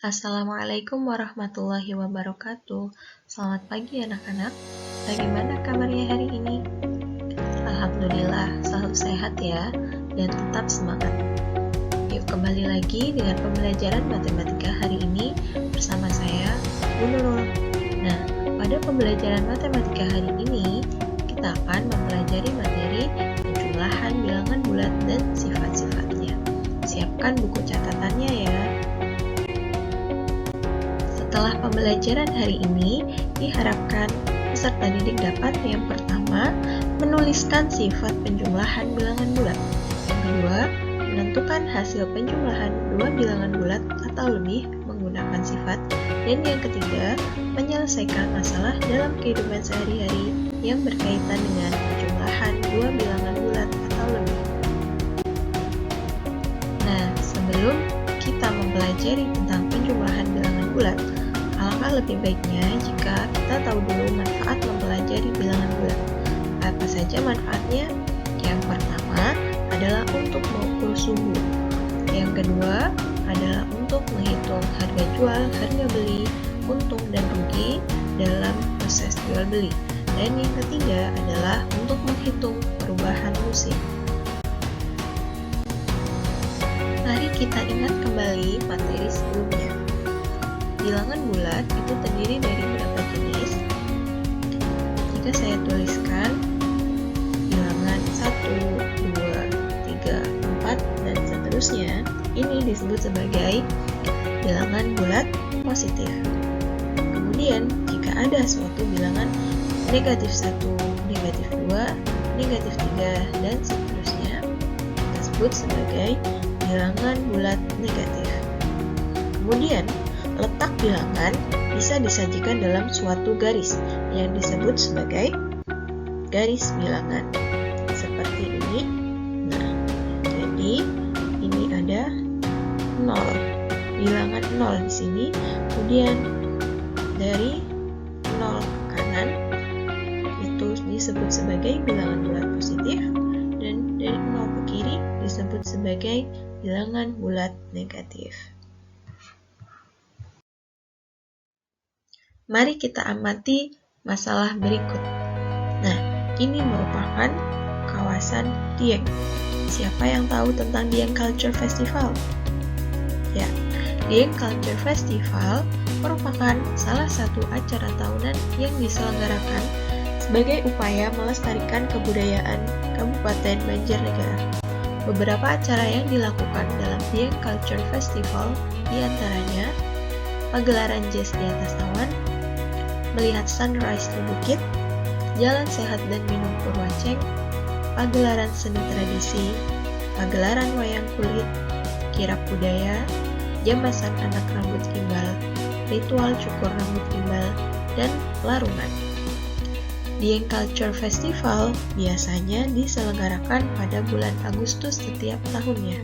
Assalamualaikum warahmatullahi wabarakatuh. Selamat pagi anak-anak. Bagaimana kabarnya hari ini? Alhamdulillah selalu sehat ya, dan tetap semangat. Yuk kembali lagi dengan pembelajaran matematika hari ini bersama saya, Bu Nurul. Nah, pada pembelajaran matematika hari ini, kita akan mempelajari materi penjumlahan bilangan bulat dan sifat-sifatnya. Siapkan buku catatannya ya. Setelah pembelajaran hari ini, diharapkan peserta didik dapat yang pertama, menuliskan sifat penjumlahan bilangan bulat. Yang kedua, menentukan hasil penjumlahan dua bilangan bulat atau lebih menggunakan sifat. Dan yang ketiga, menyelesaikan masalah dalam kehidupan sehari-hari yang berkaitan dengan penjumlahan dua bilangan bulat atau lebih. Nah, sebelum kita mempelajari tentang penjumlahan bilangan bulat, alangkah lebih baiknya jika kita tahu dulu manfaat mempelajari bilangan bulat. Apa saja manfaatnya? Yang pertama adalah untuk mengukur suhu. Yang kedua adalah untuk menghitung harga jual, harga beli, untung dan rugi dalam proses jual beli. Dan yang ketiga adalah untuk menghitung perubahan musim. Mari kita ingat kembali materi sebelumnya. Bilangan bulat itu terdiri dari berapa jenis? Jika saya tuliskan bilangan 1, 2, 3, 4, dan seterusnya, ini disebut sebagai bilangan bulat positif. Kemudian, jika ada suatu bilangan negatif 1, negatif 2, negatif 3, dan seterusnya, kita sebut sebagai bilangan bulat negatif. Kemudian, letak bilangan bisa disajikan dalam suatu garis yang disebut sebagai garis bilangan. Seperti ini. Nah, jadi ini ada 0. Bilangan 0 di sini. Kemudian dari 0 ke kanan itu disebut sebagai bilangan bulat positif, dan dari 0 ke kiri disebut sebagai bilangan bulat negatif. Mari kita amati masalah berikut. Nah, ini merupakan kawasan Dieng. Siapa yang tahu tentang Dieng Culture Festival? Ya, Dieng Culture Festival merupakan salah satu acara tahunan yang diselenggarakan sebagai upaya melestarikan kebudayaan Kabupaten Banjarnegara. Beberapa acara yang dilakukan dalam Dieng Culture Festival diantaranya pagelaran jazz di atas awan, melihat sunrise di bukit, jalan sehat dan minum purwaceng, pagelaran seni tradisi, pagelaran wayang kulit, kirap budaya, jamasan anak rambut gimbal, ritual cukur rambut gimbal, dan larungan. Dieng Culture Festival biasanya diselenggarakan pada bulan Agustus setiap tahunnya,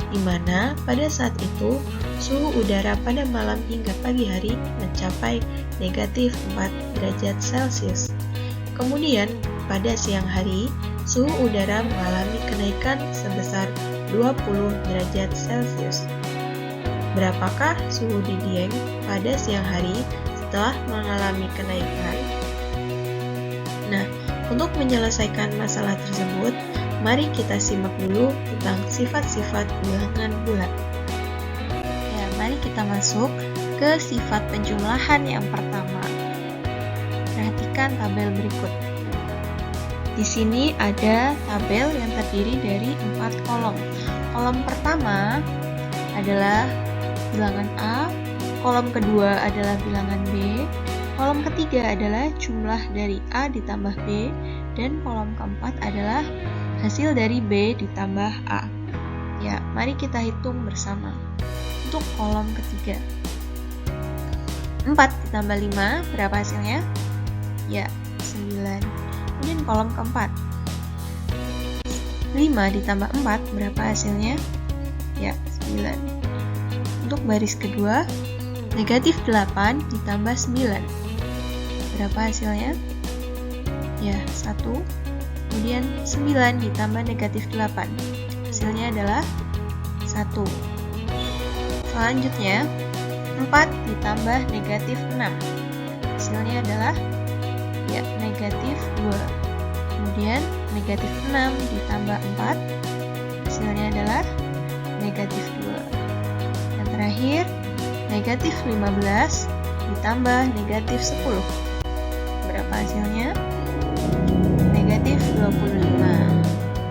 di mana pada saat itu suhu udara pada malam hingga pagi hari mencapai negatif 4 derajat Celcius. Kemudian pada siang hari, suhu udara mengalami kenaikan sebesar 20 derajat Celcius. Berapakah suhu di Dieng pada siang hari setelah mengalami kenaikan? Nah, untuk menyelesaikan masalah tersebut, mari kita simak dulu tentang sifat-sifat bilangan bulat. Ya, mari kita masuk ke sifat penjumlahan yang pertama. Perhatikan tabel berikut. Di sini ada tabel yang terdiri dari 4 kolom. Kolom pertama adalah bilangan A, kolom kedua adalah bilangan B, kolom ketiga adalah jumlah dari A ditambah B, dan kolom keempat adalah hasil dari B ditambah A. Ya, mari kita hitung bersama. Untuk kolom ketiga, 4 ditambah 5, berapa hasilnya? Ya, 9. Kemudian kolom keempat, 5 ditambah 4, berapa hasilnya? Ya, 9. Untuk baris kedua, negatif 8 ditambah 9. Berapa hasilnya? Ya, 1. Kemudian 9 ditambah negatif 8. Hasilnya adalah 1. Selanjutnya, 4 ditambah negatif 6. Hasilnya adalah negatif 2. Kemudian negatif 6 ditambah 4. Hasilnya adalah negatif 2. Yang terakhir, negatif 15 ditambah negatif 10. Berapa hasilnya? Negatif 25.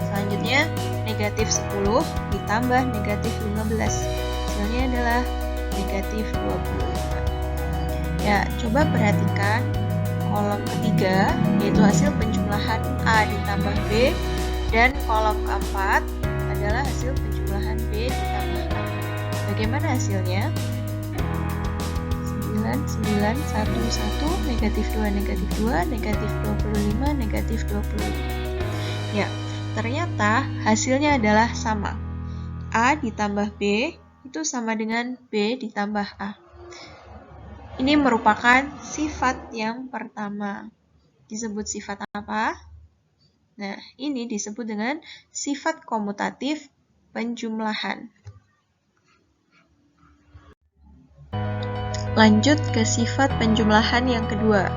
Selanjutnya, negatif 10 ditambah negatif 15. Hasilnya adalah negatif 25. Ya, coba perhatikan kolom ketiga, yaitu hasil penjumlahan A ditambah B, dan kolom keempat adalah hasil penjumlahan B ditambah A. Bagaimana hasilnya? 9, 9, 1, 1, negatif 2, negatif 2, negatif 25, negatif 25. Ya, ternyata hasilnya adalah sama. A ditambah B itu sama dengan B ditambah A. Ini merupakan sifat yang pertama. Disebut sifat apa? Nah, ini disebut dengan sifat komutatif penjumlahan. Lanjut ke sifat penjumlahan yang kedua.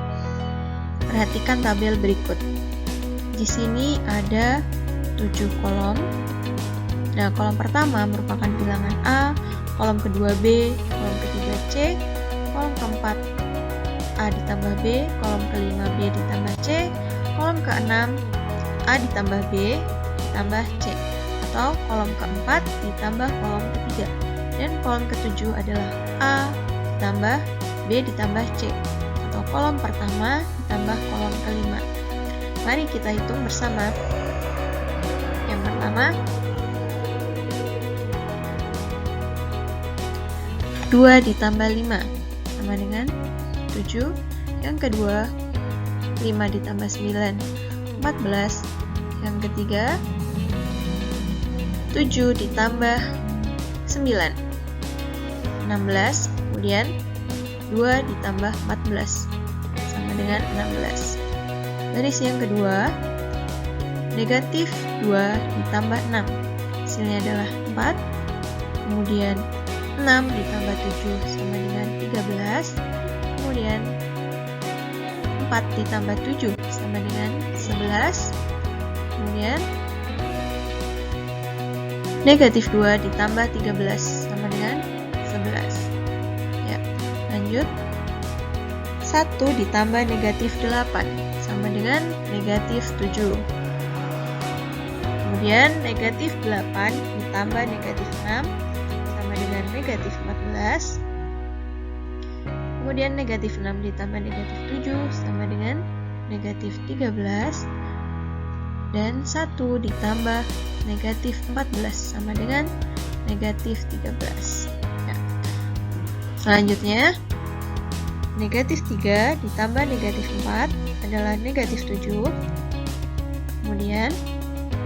Perhatikan tabel berikut. Di sini ada 7 kolom. Nah, kolom pertama merupakan bilangan A, kolom kedua B, kolom ketiga C, kolom keempat A ditambah B, kolom kelima B ditambah C, kolom keenam A ditambah B ditambah C, atau kolom keempat ditambah kolom ketiga, dan kolom ketujuh adalah A ditambah B ditambah C, atau kolom pertama ditambah kolom kelima. Mari kita hitung bersama. Yang pertama, 2 ditambah 5 sama dengan 7. Yang kedua, 5 ditambah 9, 14. Yang ketiga, 7 ditambah 9, 16. Kemudian 2 ditambah 14 sama dengan 16. Baris yang kedua, negatif 2 ditambah 6. Hasilnya adalah 4. Kemudian 6 ditambah 7 sama dengan 13. Kemudian 4 ditambah 7 sama dengan 11. Kemudian negatif 2 ditambah 13 sama dengan 11. Ya, lanjut. 1 ditambah negatif 8 sama dengan negatif 7. Kemudian negatif 8 ditambah negatif 6 sama dengan negatif 14. Kemudian negatif 6 ditambah negatif 7 sama dengan negatif 13. Dan 1 ditambah negatif 14 sama dengan negatif 13. Ya. Selanjutnya, negatif 3 ditambah negatif 4 adalah negatif 7. Kemudian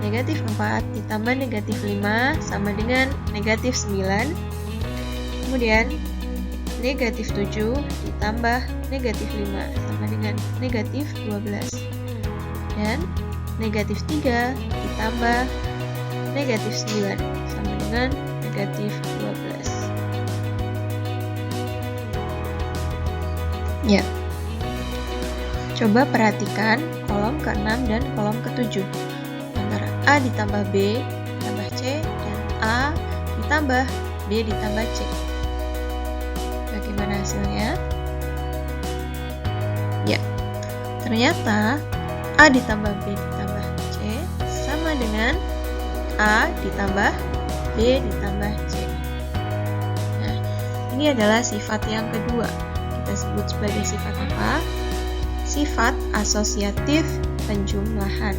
negatif 4 ditambah negatif 5 sama dengan negatif 9. Kemudian negatif 7 ditambah negatif 5 sama dengan negatif 12. Dan negatif 3 ditambah negatif 9 sama dengan negatif 12. Ya. Coba perhatikan kolom ke-6 dan kolom ke-7. Antara A ditambah B ditambah C dan A ditambah B ditambah C. Bagaimana hasilnya? Ya, ternyata A ditambah B ditambah C sama dengan A ditambah B ditambah C. Nah, ini adalah sifat yang kedua. Kita sebut sebagai sifat apa? Sifat asosiatif penjumlahan.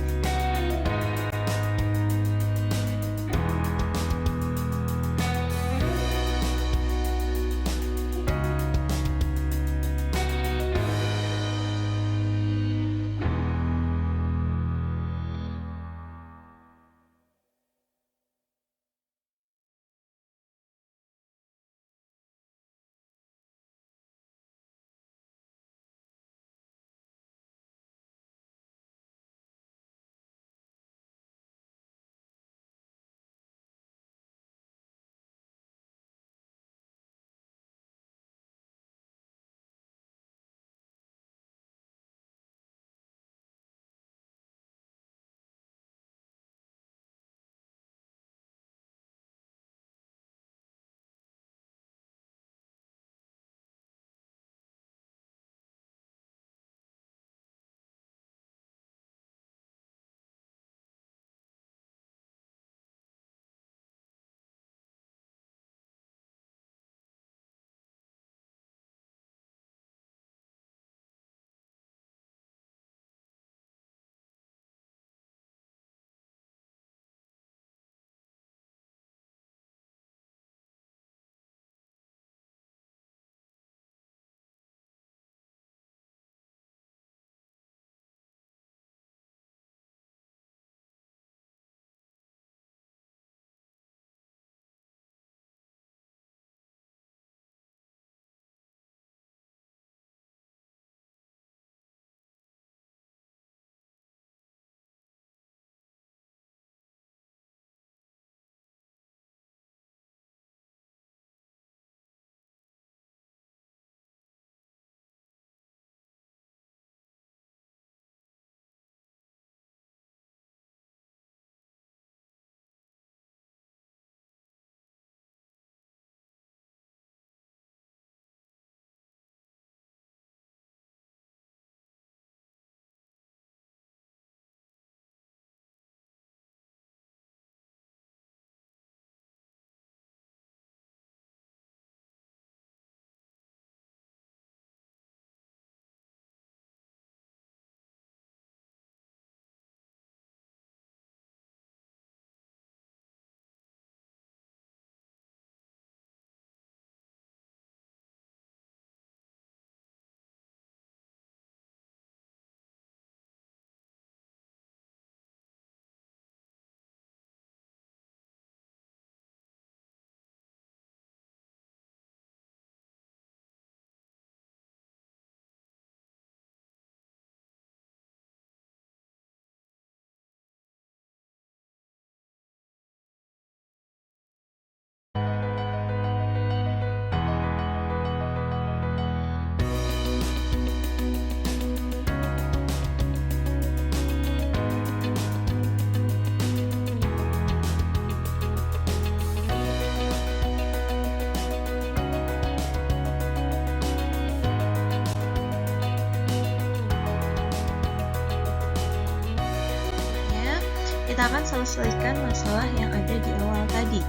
kita akan selesaikan masalah yang ada di awal tadi.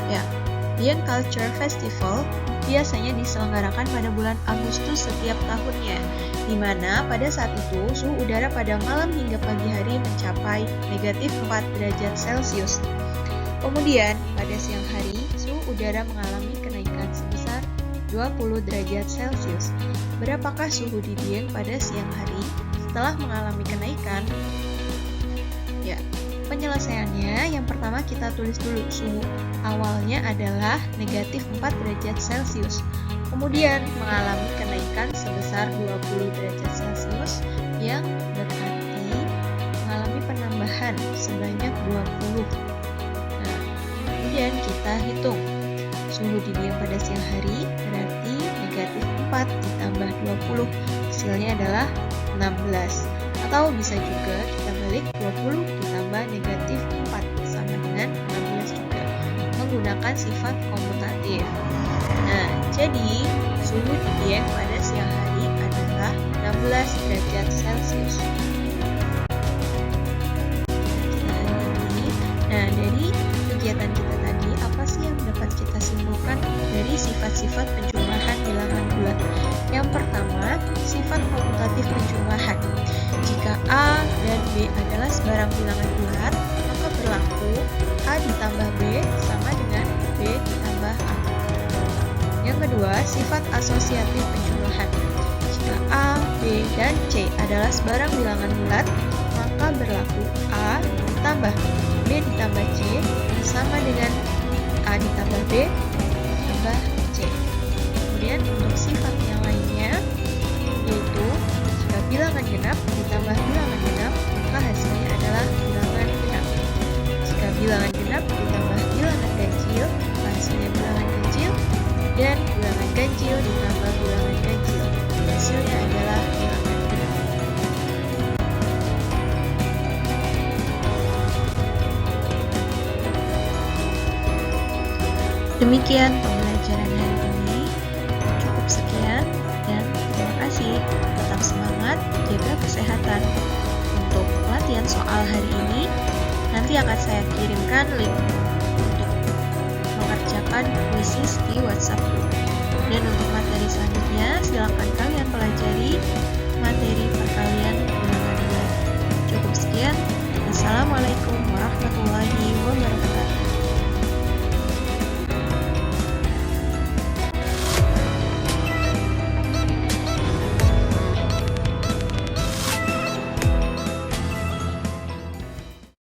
Ya, Dieng Culture Festival biasanya diselenggarakan pada bulan Agustus setiap tahunnya, di mana pada saat itu suhu udara pada malam hingga pagi hari mencapai negatif 4 derajat Celcius. Kemudian, pada siang hari, suhu udara mengalami kenaikan sebesar 20 derajat Celcius. Berapakah suhu di Dieng pada siang hari setelah mengalami kenaikan? Ya, penyelesaiannya yang pertama kita tulis dulu suhu awalnya adalah negatif 4 derajat Celcius. Kemudian mengalami kenaikan sebesar 20 derajat Celcius yang berarti mengalami penambahan sebanyak 20. Nah, kemudian kita hitung suhu di Dieng pada siang hari berarti negatif 4 ditambah 20, hasilnya adalah 16. Atau bisa juga kita balik 20 ditambah negatif 4 sama dengan 16 juga, menggunakan sifat komutatif. Nah, jadi suhu di Dieng pada siang hari adalah 16 derajat Celcius. Nah, dari kegiatan kita tadi, apa sih yang dapat kita simpulkan dari sifat-sifat penjumlahan bilangan bulat? Yang pertama, sifat komutatif penjumlahan. Jika A dan B adalah sebarang bilangan bulat, maka berlaku A ditambah B sama dengan B ditambah A. Yang kedua, sifat asosiatif penjumlahan. Jika A, B, dan C adalah sebarang bilangan bulat, maka berlaku A ditambah B ditambah C sama dengan A ditambah B ditambah C. Kemudian untuk sifat yang lainnya, yaitu jika bilangan genap ditambah bilangan genap, maka hasilnya adalah bilangan genap. Jika bilangan genap ditambah bilangan ganjil, maka hasilnya bilangan ganjil. Dan bilangan ganjil ditambah bilangan ganjil, hasilnya adalah bilangan genap. Demikian pembelajaran hari ini. Cukup sekian dan terima kasih. Tetap semangat, jaga kesehatan. Untuk latihan soal hari ini, nanti akan saya kirimkan link untuk mengerjakan kuisis di WhatsApp group. Dan untuk materi selanjutnya, silakan kalian pelajari materi perkalian bilangan bulat. Cukup sekian. Assalamualaikum warahmatullahi wabarakatuh.